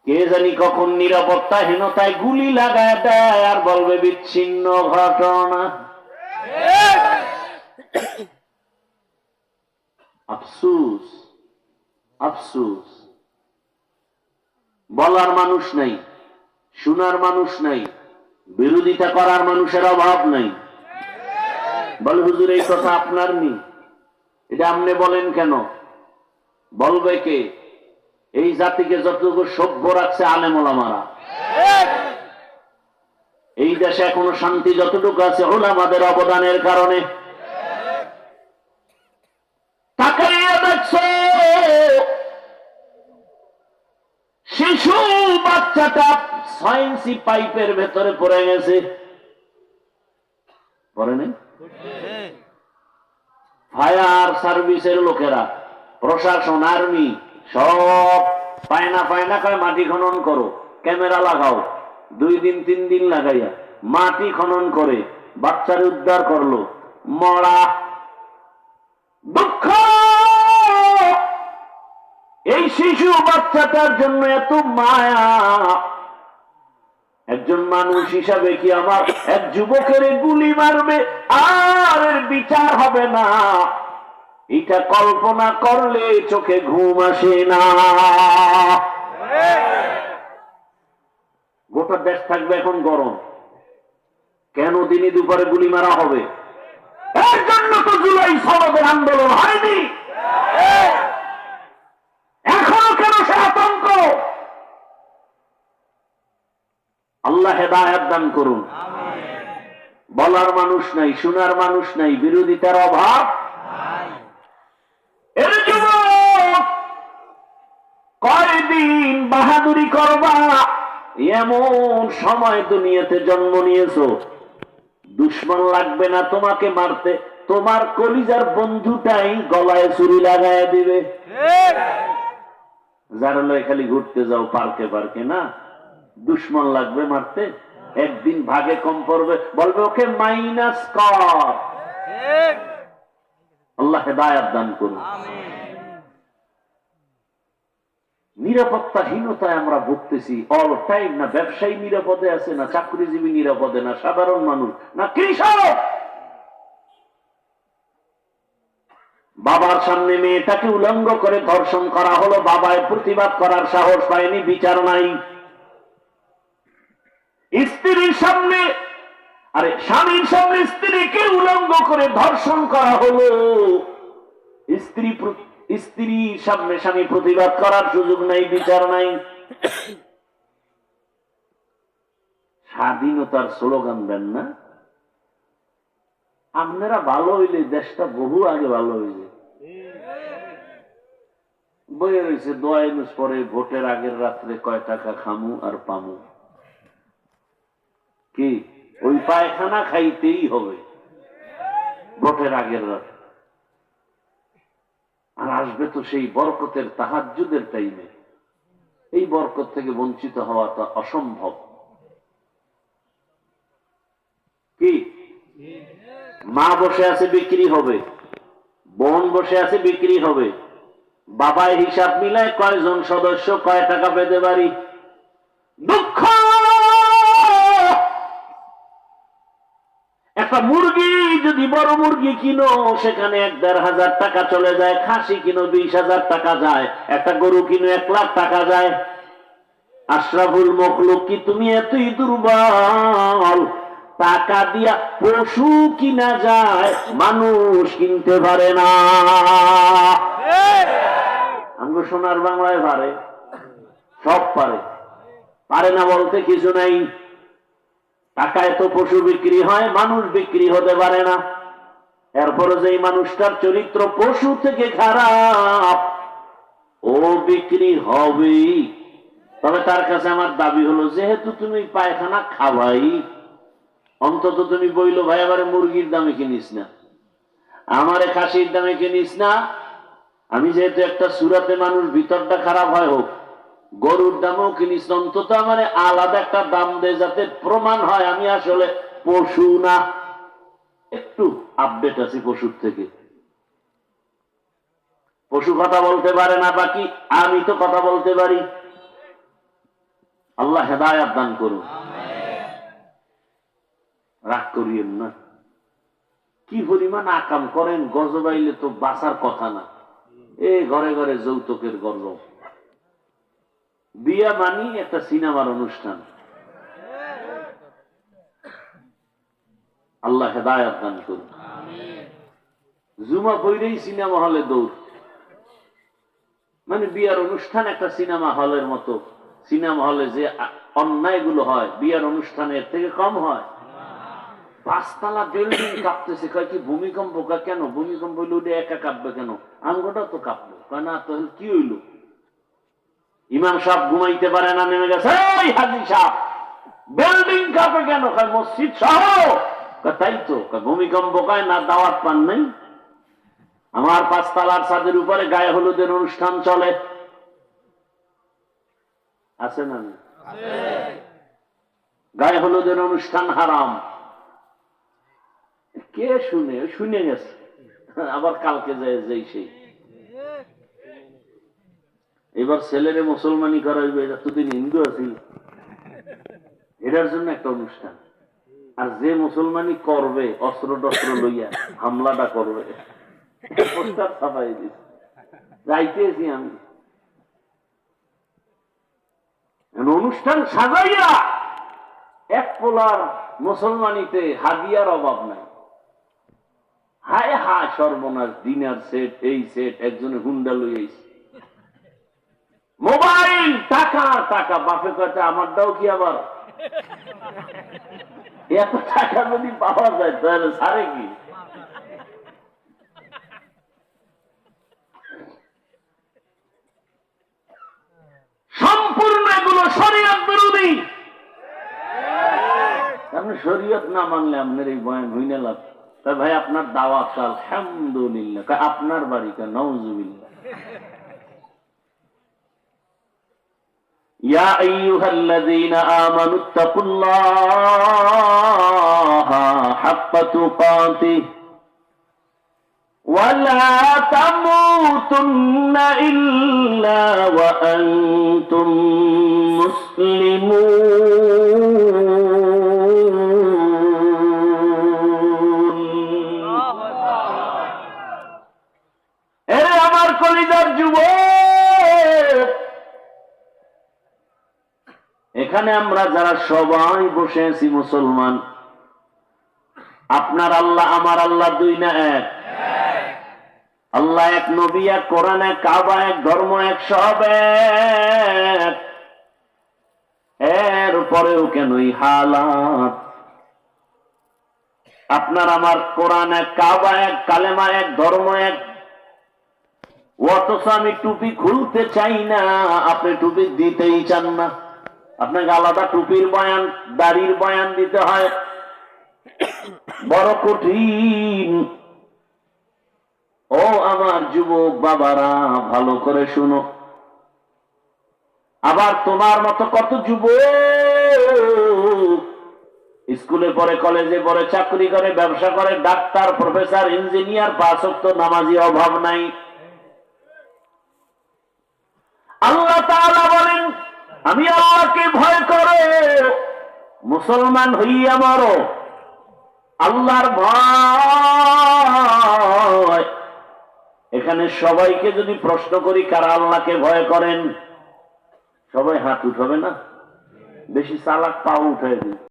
কে জানি কখন নিরাপত্তাহীনতায় গুলি লাগায় দেয় আর বলবে বিচ্ছিন্ন ঘটনা। আফসুস আফসুস, বলার মানুষ নাই, শোনার মানুষ নাই, বিরোধিতা করার মানুষের অভাব নাই। বলে হুজুর এই কথা আপনার নি, এটা আপনি বলেন কেন? বলবে কে? এই জাতিকে যতটুকু সভ্য রাখছে আলেম ওলামারা। এই দেশে এখনো শান্তি যতটুকু আছে ওলামাদের অবদানের কারণে। তাকাইয়া দেখছো শিশু বাচ্চাটা 6 ইঞ্চি পাইপের ভেতরে পড়ে গেছে, পড়ে নাই? ফায়ার সার্ভিসের লোকেরা, প্রশাসন, আর্মি সব পায়না পায়না করে মাটি খনন করো, ক্যামেরা লাগাও, 2 দিন 3 দিন লাগাইয়া মাটি খনন করে বাচ্চার উদ্ধার করলো। মরা দুঃখ, এই শিশু বাচ্চাটার জন্য এত মায়া। একজন মানুষ হিসাবে কি আমার এক যুবকের গুলি মারবে আর এর বিচার হবে না? এটা কল্পনা করলে চোখে ঘুম আসে না। গোটা দেশ থাকবে এখন গরম, কেন দিনে দুপুরে গুলি মারা হবে? এর জন্য তো জুলাই সনদের আন্দোলন হয়নি। এখনো কেন সে আতঙ্ক? আল্লাহ হেদায়েত দান করুন। বলার মানুষ নাই, শোনার মানুষ নাই, বিরোধিতার অভাব। এর যুবক কয়দিন বাহাদুরি করবা? এমন সময় দুনিয়াতে জন্ম নিয়েছো, দুশ্মন লাগবে না তোমাকে মারতে, তোমার কলিজার বন্ধুটাই গলায় ছুরি লাগায় দিবে। যারা লয় খালি ঘুরতে যাও পার্কে পার্কে, না, দুশ্মন লাগবে মারতে, একদিন ভাগে কম পড়বে, বলবে ওকে মাইনাস কর। আল্লাহ হেদায়েত দান করুন। নিরাপত্তাহীনতায় আমরা ভুগতেছি অল টাইম। না ব্যবসায়ী নিরাপদে আছে, না চাকরিজীবী নিরাপদে, না সাধারণ মানুষ, না কৃষক। বাবার সামনে মেয়েটাকে উলঙ্গ করে ধর্ষণ করা হলো, বাবায় প্রতিবাদ করার সাহস পায়নি, বিচার নাই। স্ত্রীর সামনে, আরে স্বামীর সামনে স্ত্রীকে উলঙ্গ করে ধর্ষণ করা হলো, স্ত্রীর সামনে স্বামী প্রতিবাদ করার সুযোগ নাই, বিচার নাই। স্বাধীনতার স্লোগান দেন না আপনারা? ভালো হইলে দেশটা বহু আগে ভালো হইলে। বইয়ে রয়েছে দোয়া ইউনুস পরে ভোটের আগের রাত্রে কয় টাকা খামু আর পামু। কি ওই পায়খানা খাইতেই হবে ভোটের আগের রাত। আর আসবে তো সেই বরকতের তাহাজ্জুদের টাইমে, এই বরকত থেকে বঞ্চিত হওয়াটা অসম্ভব। কি মা বসে আছে বিক্রি হবে, বোন বসে আছে বিক্রি হবে, বাবায় হিসাব মিলায় কয়জন সদস্য কয় টাকা পেতে পারি। দুঃখ, একটা মুরগি যদি বড় মুরগি কিনো সেখানে 1-1.5 টাকা চলে যায়, খাসি কিনো 20,000 টাকা যায়, একটা গরু কিনো 1 লাখ টাকা যায়। আশরাফুল মখলুক কি তুমি এতই দুর্বল? টাকা দিয়া পশু কিনা যায়, মানুষ কিনতে পারে না। আমি সোনার বাংলায় পারে, সব পারে, পারে না বলতে কিছু নাই। টাকায় তো পশু বিক্রি হয়, মানুষ বিক্রি হতে পারে না। এরপরে যেই মানুষটার চরিত্র পশু থেকে খারাপ, ও বিক্রি হবেই। তবে তার কাছে আমার দাবি হলো, যেহেতু তুমি পায়খানা খাবাই, অন্তত তুমি বইলো ভাই আবার মুরগির দামে কিনিস না, আমারে খাসির দামে কিনিস না। আমি যেহেতু একটা সুরাতে মানুষ ভিতরটা খারাপ হয় হোক, গরুর দামও কিনিস, অন্তত আমার আলাদা একটা দাম দে, যাতে প্রমাণ হয় আমি আসলে পশু না, একটু আপডেট আছি পশুর থেকে। পশু কথা বলতে পারে না, বাকি আমি তো কথা বলতে পারি। আল্লাহ হেদায়েত দান করুন। রাগ করিয়েন না, কি পরিমাণ আকাম করেন, গজবাইলে তো বাঁচার কথা না। ঘরে ঘরে যৌতুকের গজব। বিয়া মানি একটা সিনেমার অনুষ্ঠান। আল্লাহ হেদায়েত দান করুন। জুমা পইরেই সিনেমা হলে দৌড়, মানে বিয়ার অনুষ্ঠান একটা সিনেমা হলের মতো। সিনেমা হলে যে অন্যায়গুলো হয় বিয়ার অনুষ্ঠানের থেকে কম হয়। 5 তলা বিল্ডিং কাঁপতেছে, কয় কি ভূমিকম্প? কেন ভূমিকম্প হইলে ওটা একা কাঁপবে কেন? আঙ্গটা তো কাঁপলো। কয় না তো কি হইল? ইমাম সাহেব ঘুমাইতে পারে না, নেমে গেছে, এই হাজি সাহেব বিল্ডিং কাঁপে কেন? কয় মসজিদ সহ। তাই তো, ভূমিকম্প কয় না, দাওয়াত পান নাই? আমার 5 তলার ছাদের উপরে গায়ে হলুদের অনুষ্ঠান চলে, আছে না? গায়ে হলুদের অনুষ্ঠান হারাম। কে শুনে? শুনে গেছে, আবার কালকে যায় যেই সেই। এবার ছেলেরে মুসলমানি করা হইবে, এতদিন হিন্দু আছি, এটার জন্য একটা অনুষ্ঠান। আর যে মুসলমানি করবে অস্ত্র টস্ত্র লইয়া হামলাটা করবে, পোস্টার ছাপাই দিচ্ছে। যাইতেছি আমি অনুষ্ঠান সাজাইয়া, এক পোলার মুসলমানিতে হাদিয়ার অভাব নাই। হায় হায় সর্বনাশ, ডিনার সেট, এই সেট, একজনে হুন্ডা লইয়াছে, মোবাইল, টাকা টাকা। বাপে কথা আমারটাও কি আবার এত টাকা যদি পাওয়া যায় তাহলে সারে কি? সম্পূর্ণ এগুলো শরীয়ত বিরোধী। আপনি শরীয়ত না মানলে আপনার এই বয়ান হইনে লাভ। ভাই আপনার দাওয়াত আলহামদুলিল্লাহ, আপনার বাড়ি কা নাউজুবিল্লাহ। ইয়া আইয়ুহাল্লাযীনা আমানুত্তাকুল্লাহা হাক্কা তুকাতিহি ওয়া লা তামুতুন্না ইল্লা ওয়া আনতুম মুসলিমুন। এরে আমার কলিজার যুবক, এখানে আমরা যারা সবাই বসে আছি মুসলমান, আপনার আল্লাহ আমার আল্লাহ দুই না এক? আল্লাহ এক, নবী এক, কোরআন এক, কাবা এক, ধর্ম এক, সব এক। এরপরেও কেন এই হালাত? আপনার আমার কোরআন এক, কাবা এক, কালেমা এক, ধর্ম এক, অথচ আমি টুপি খুলতে চাই না, আপনি টুপি দিতেই চান না। আপনাকে আলাদা টুপির বয়ান, দাড়ির বয়ান দিতে হয়, বড় কঠিন। ও আমার যুবক বাবারা, ভালো করে শুনো। আবার তোমার মতো কত যুবক স্কুলে পড়ে, কলেজে পড়ে, চাকরি করে, ব্যবসা করে, ডাক্তার, প্রফেসর, ইঞ্জিনিয়ার, 5 ওয়াক্ত নামাজি, অভাব নাই। আল্লাহ তাআলা বলেন, আমি আল্লাহকে ভয় করে মুসলমান হইয়া মরো। আল্লাহর ভয়। এখানে সবাইকে যদি প্রশ্ন করি কারা আল্লাহকে ভয় করেন, সবাই হাত উঠাবে না? বেশি চালাক পাও উঠাই দিন।